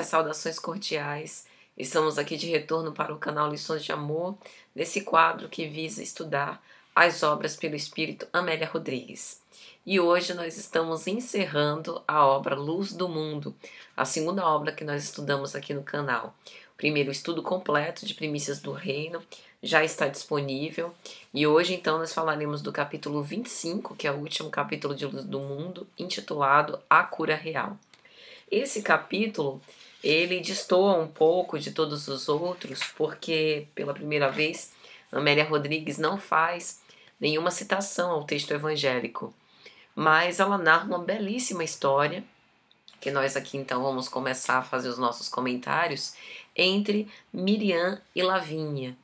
Nossas saudações cordiais. Estamos aqui de retorno para o canal Lições de Amor, nesse quadro que visa estudar as obras pelo Espírito Amélia Rodrigues. E hoje nós estamos encerrando a obra Luz do Mundo, a segunda obra que nós estudamos aqui no canal. O primeiro estudo completo de Primícias do Reino já está disponível. E hoje então nós falaremos do capítulo 25, que é o último capítulo de Luz do Mundo, intitulado A Cura Real. Esse capítulo, ele destoa um pouco de todos os outros, porque pela primeira vez Amélia Rodrigues não faz nenhuma citação ao texto evangélico, mas ela narra uma belíssima história, que nós aqui então vamos começar a fazer os nossos comentários, entre Miriam e Lavínia.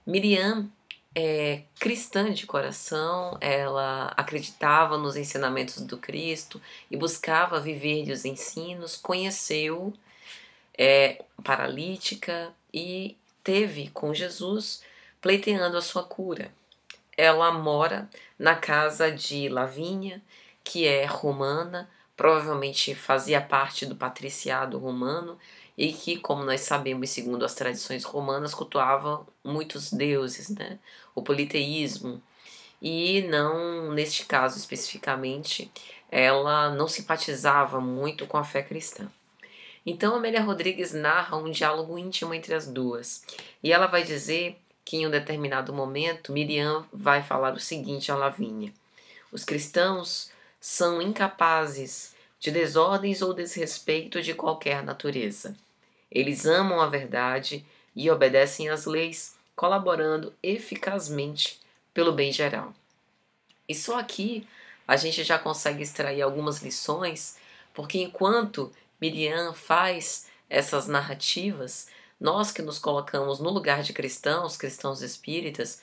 Miriam é cristã de coração, ela acreditava nos ensinamentos do Cristo e buscava viver os ensinos, conheceu paralítica e teve com Jesus pleiteando a sua cura. Ela mora na casa de Lavínia, que é romana, provavelmente fazia parte do patriciado romano e que, como nós sabemos, segundo as tradições romanas, cultuava muitos deuses, né? O politeísmo. E não, neste caso especificamente, ela não simpatizava muito com a fé cristã. Então, Amélia Rodrigues narra um diálogo íntimo entre as duas. E ela vai dizer que em um determinado momento, Miriam vai falar o seguinte a Lavínia: os cristãos são incapazes de desordens ou desrespeito de qualquer natureza. Eles amam a verdade e obedecem às leis, colaborando eficazmente pelo bem geral. E só aqui a gente já consegue extrair algumas lições, porque enquanto Miriam faz essas narrativas, nós que nos colocamos no lugar de cristãos, cristãos espíritas,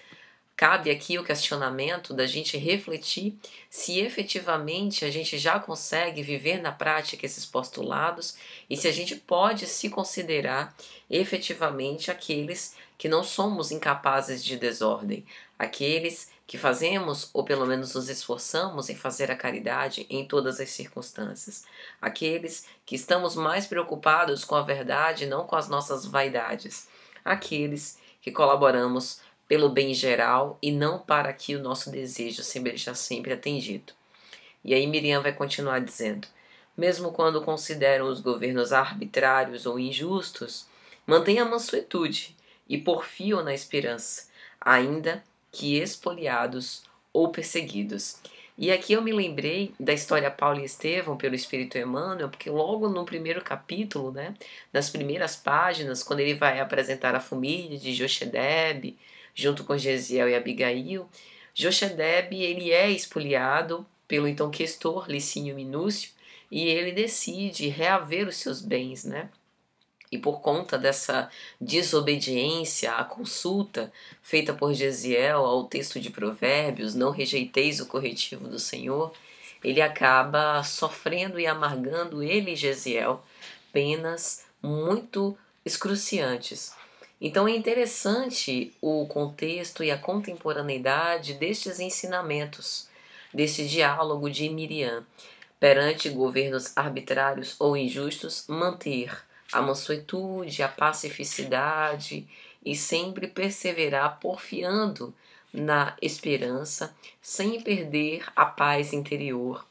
cabe aqui o questionamento da gente refletir se efetivamente a gente já consegue viver na prática esses postulados e se a gente pode se considerar efetivamente aqueles que não somos incapazes de desordem, aqueles que fazemos ou pelo menos nos esforçamos em fazer a caridade em todas as circunstâncias, aqueles que estamos mais preocupados com a verdade e não com as nossas vaidades, aqueles que colaboramos pelo bem geral e não para que o nosso desejo seja sempre atendido. E aí Miriam vai continuar dizendo: mesmo quando consideram os governos arbitrários ou injustos, mantêm a mansuetude e porfiam na esperança, ainda que expoliados ou perseguidos. E aqui eu me lembrei da história Paulo e Estevão pelo Espírito Emmanuel, porque logo no primeiro capítulo, né, nas primeiras páginas, quando ele vai apresentar a família de Jochedebe, junto com Gesiel e Abigail, Jochedebe ele é expoliado pelo então questor Licínio Minúcio e ele decide reaver os seus bens, né? E por conta dessa desobediência à consulta feita por Gesiel ao texto de Provérbios, não rejeiteis o corretivo do Senhor, ele acaba sofrendo e amargando, ele e Gesiel, penas muito excruciantes. Então é interessante o contexto e a contemporaneidade destes ensinamentos, desse diálogo de Miriam, perante governos arbitrários ou injustos, manter a mansuetude, a pacificidade e sempre perseverar porfiando na esperança, sem perder a paz interior,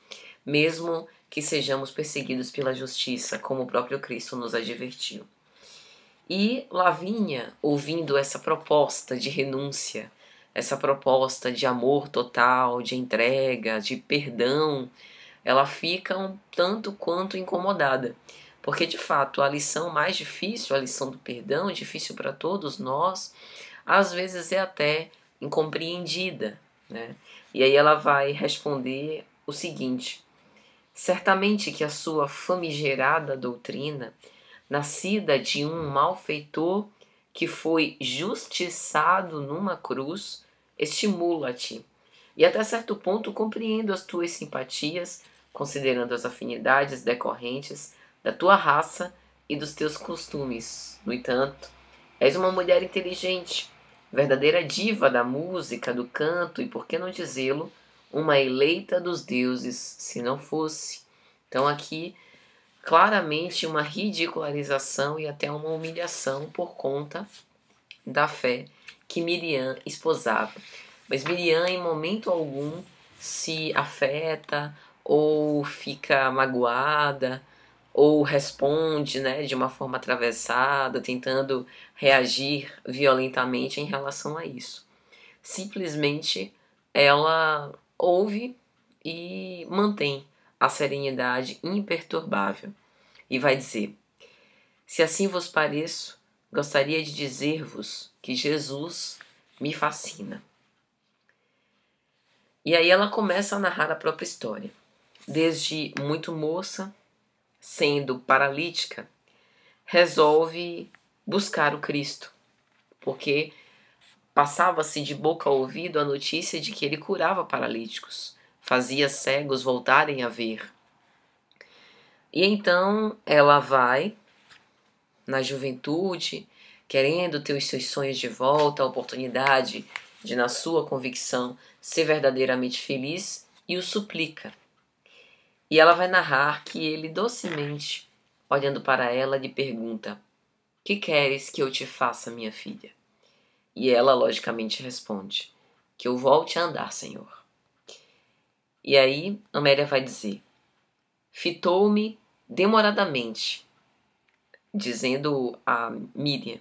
mesmo que sejamos perseguidos pela justiça, como o próprio Cristo nos advertiu. E Lavínia, ouvindo essa proposta de renúncia, essa proposta de amor total, de entrega, de perdão, ela fica um tanto quanto incomodada. Porque, de fato, a lição mais difícil, a lição do perdão, difícil para todos nós, às vezes é até incompreendida, né? E aí ela vai responder o seguinte: certamente que a sua famigerada doutrina, nascida de um malfeitor que foi justiçado numa cruz, estimula-te. E até certo ponto compreendo as tuas simpatias, considerando as afinidades decorrentes da tua raça e dos teus costumes. No entanto, és uma mulher inteligente, verdadeira diva da música, do canto e, por que não dizê-lo, uma eleita dos deuses, se não fosse. Então aqui claramente uma ridicularização e até uma humilhação por conta da fé que Miriam esposava. Mas Miriam, em momento algum, se afeta ou fica magoada ou responde, né, de uma forma atravessada, tentando reagir violentamente em relação a isso. Simplesmente ela ouve e mantém a serenidade imperturbável e vai dizer: se assim vos pareço, gostaria de dizer-vos que Jesus me fascina. E aí ela começa a narrar a própria história. Desde muito moça, sendo paralítica, resolve buscar o Cristo, porque passava-se de boca a ouvido a notícia de que ele curava paralíticos, fazia cegos voltarem a ver. E então ela vai, na juventude, querendo ter os seus sonhos de volta, a oportunidade de, na sua convicção, ser verdadeiramente feliz, e o suplica. E ela vai narrar que ele docemente, olhando para ela, lhe pergunta: que queres que eu te faça, minha filha? E ela, logicamente, responde: que eu volte a andar, Senhor. E aí, Amélia vai dizer: fitou-me demoradamente, dizendo a Miriam.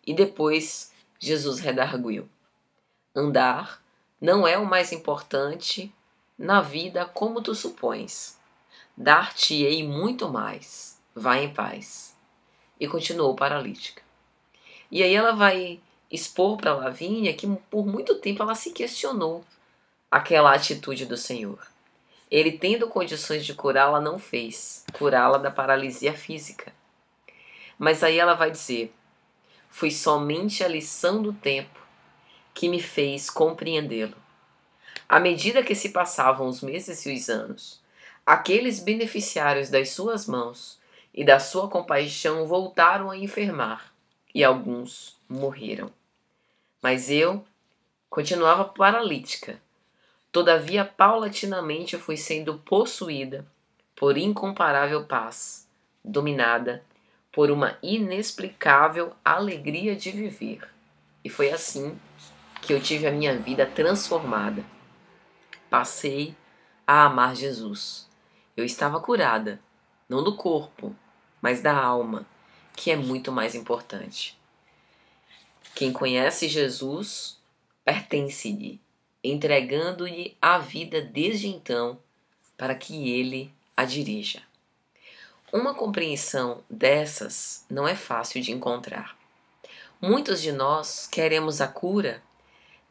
E depois Jesus redarguiu: andar não é o mais importante na vida como tu supões. Dar-te-ei muito mais. Vá em paz. E continuou paralítica. E aí ela vai expor para Lavínia que por muito tempo ela se questionou aquela atitude do Senhor. Ele, tendo condições de curá-la, não fez. Curá-la da paralisia física. Mas aí ela vai dizer: foi somente a lição do tempo que me fez compreendê-lo. À medida que se passavam os meses e os anos, aqueles beneficiários das suas mãos e da sua compaixão voltaram a enfermar, e alguns morreram. Mas eu continuava paralítica. Todavia, paulatinamente fui sendo possuída por incomparável paz, dominada por uma inexplicável alegria de viver. E foi assim que eu tive a minha vida transformada. Passei a amar Jesus. Eu estava curada, não do corpo, mas da alma, que é muito mais importante. Quem conhece Jesus pertence-lhe, entregando-lhe a vida desde então para que ele a dirija. Uma compreensão dessas não é fácil de encontrar. Muitos de nós queremos a cura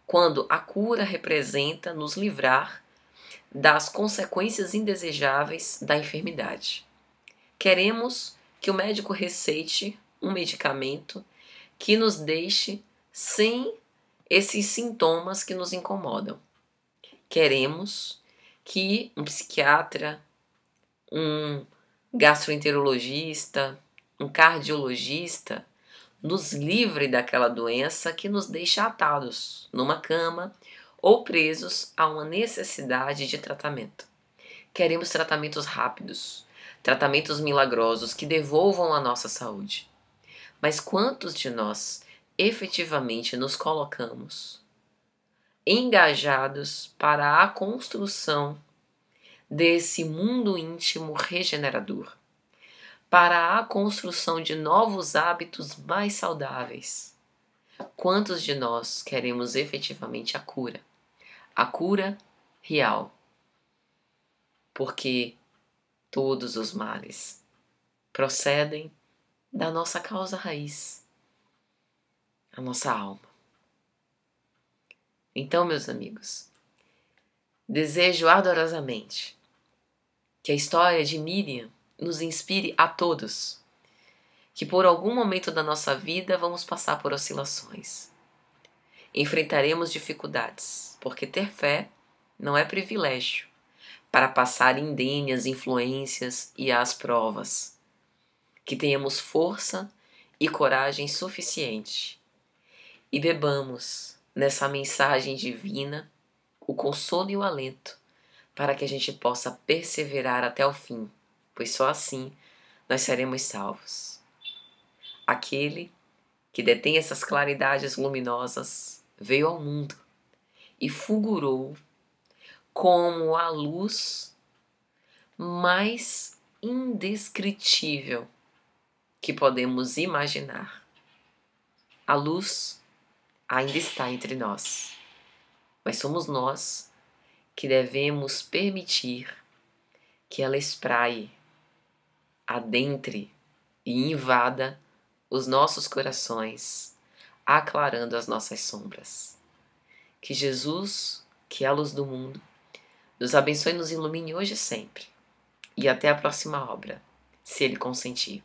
quando a cura representa nos livrar das consequências indesejáveis da enfermidade. Queremos que o médico receite um medicamento que nos deixe sem esses sintomas que nos incomodam. Queremos que um psiquiatra, um gastroenterologista, um cardiologista nos livre daquela doença que nos deixa atados numa cama ou presos a uma necessidade de tratamento. Queremos tratamentos rápidos, tratamentos milagrosos que devolvam a nossa saúde. Mas quantos de nós efetivamente nos colocamos engajados para a construção desse mundo íntimo regenerador, para a construção de novos hábitos mais saudáveis? Quantos de nós queremos efetivamente a cura real? Porque todos os males procedem da nossa causa raiz, a nossa alma. Então, meus amigos, desejo ardorosamente que a história de Miriam nos inspire a todos, que por algum momento da nossa vida vamos passar por oscilações. Enfrentaremos dificuldades, porque ter fé não é privilégio para passar indene as influências e as provas. Que tenhamos força e coragem suficiente e bebamos nessa mensagem divina o consolo e o alento para que a gente possa perseverar até o fim, pois só assim nós seremos salvos. Aquele que detém essas claridades luminosas veio ao mundo e fulgurou como a luz mais indescritível que podemos imaginar. A luz ainda está entre nós, mas somos nós que devemos permitir que ela espraie, adentre e invada os nossos corações, aclarando as nossas sombras. Que Jesus, que é a luz do mundo, nos abençoe e nos ilumine hoje e sempre. E até a próxima obra, se Ele consentir.